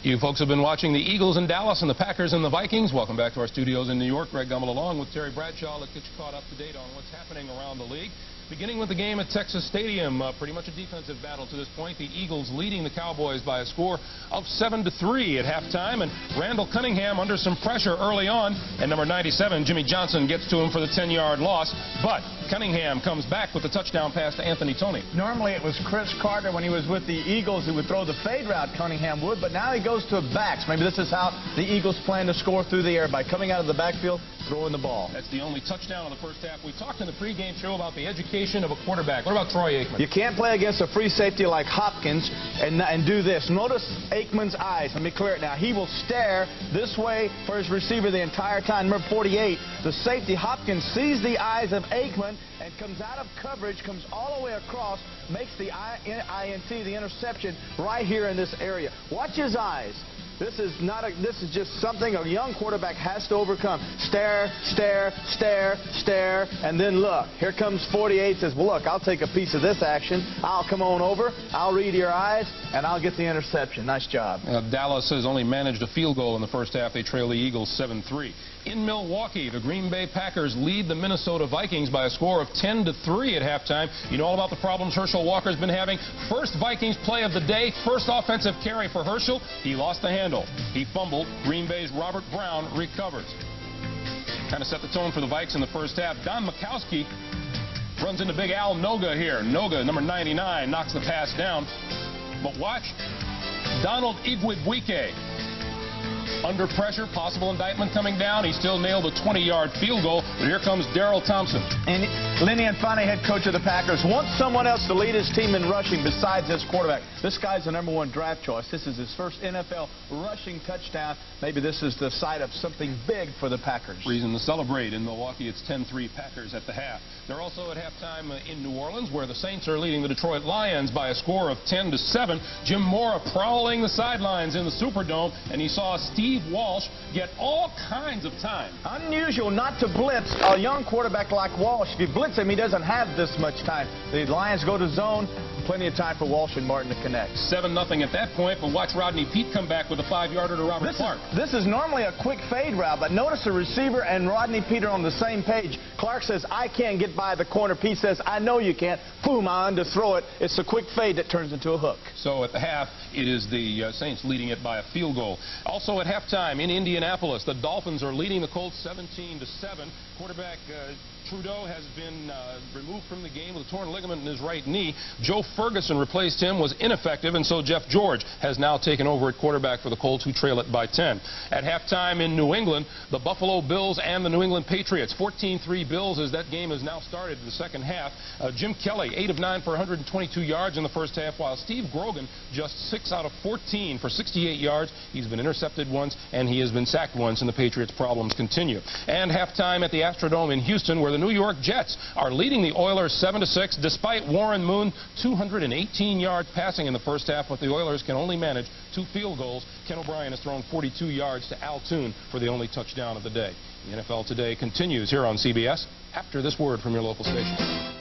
You folks have been watching the Eagles in Dallas and the Packers and the Vikings. Welcome back to our studios in New York. Greg Gumbel along with Terry Bradshaw. Let's get you caught up to date on what's happening around the league. Beginning with the game at Texas Stadium, pretty much a defensive battle to this point. The Eagles leading the Cowboys by a score of 7-3 at halftime, and Randall Cunningham under some pressure early on, and number 97, Jimmy Johnson, gets to him for the 10-yard loss, but Cunningham comes back with the touchdown pass to Anthony Toney. Normally it was Chris Carter when he was with the Eagles who would throw the fade route, Cunningham would, but now he goes to backs. Maybe this is how the Eagles plan to score through the air, by coming out of the backfield, throwing the ball. That's the only touchdown of the first half. We talked in the pregame show about the education of a quarterback. What about Troy Aikman? You can't play against a free safety like Hopkins and do this. Notice Aikman's eyes. Let me clear it now. He will stare this way for his receiver the entire time. Number 48, the safety, Hopkins, sees the eyes of Aikman and comes out of coverage, comes all the way across, makes the INT, the interception, right here in this area. Watch his eyes. This is just something a young quarterback has to overcome. Stare, stare, stare, stare, and then look. Here comes 48, says, well, look, I'll take a piece of this action. I'll come on over, I'll read your eyes, and I'll get the interception. Nice job. Dallas has only managed a field goal in the first half. They trail the Eagles 7-3. In Milwaukee, the Green Bay Packers lead the Minnesota Vikings by a score of 10-3 at halftime. You know all about the problems Herschel Walker's been having. First Vikings play of the day, first offensive carry for Herschel. He lost the handle. He fumbled. Green Bay's Robert Brown recovers. Kind of set the tone for the Vikes in the first half. Don Majkowski runs into Big Al Noga here. Noga, number 99, knocks the pass down. But watch Donald Igwebuike. Under pressure, possible indictment coming down. He still nailed a 20-yard field goal, but here comes Darrell Thompson. And Lenny Infante, head coach of the Packers, wants someone else to lead his team in rushing besides this quarterback. This guy's the #1 draft choice. This is his first NFL rushing touchdown. Maybe this is the site of something big for the Packers. Reason to celebrate in Milwaukee. It's 10-3 Packers at the half. They're also at halftime in New Orleans, where the Saints are leading the Detroit Lions by a score of 10-7. Jim Mora prowling the sidelines in the Superdome, and he saw Steve Walsh get all kinds of time. Unusual not to blitz a young quarterback like Walsh. If you blitz him, he doesn't have this much time. The Lions go to zone. Plenty of time for Walsh and Martin to connect. 7-0 at that point, but watch Rodney Peete come back with a 5-yarder to Robert Clark. This is normally a quick fade route, but notice the receiver and Rodney Peete are on the same page. Clark says, I can't get by the corner. Peete says, I know you can't. Boom, I underthrow it. It's a quick fade that turns into a hook. So at the half, it is the Saints leading it by a field goal. Also at halftime in Indianapolis, the Dolphins are leading the Colts 17-7. Quarterback Trudeau has been removed from the game with a torn ligament in his right knee. Joe Ferguson replaced him, was ineffective, and so Jeff George has now taken over at quarterback for the Colts, who trail it by 10. At halftime in New England, the Buffalo Bills and the New England Patriots. 14-3 Bills as that game has now started in the second half. Jim Kelly, 8 of 9 for 122 yards in the first half, while Steve Grogan just 6 out of 14 for 68 yards. He's been intercepted once, and he has been sacked once, and the Patriots' problems continue. And halftime at the Astrodome in Houston, where the New York Jets are leading the Oilers 7-6, despite Warren Moon 218 yards passing in the first half, but the Oilers can only manage 2 field goals. Ken O'Brien has thrown 42 yards to Al Toon for the only touchdown of the day. The NFL Today continues here on CBS after this word from your local station.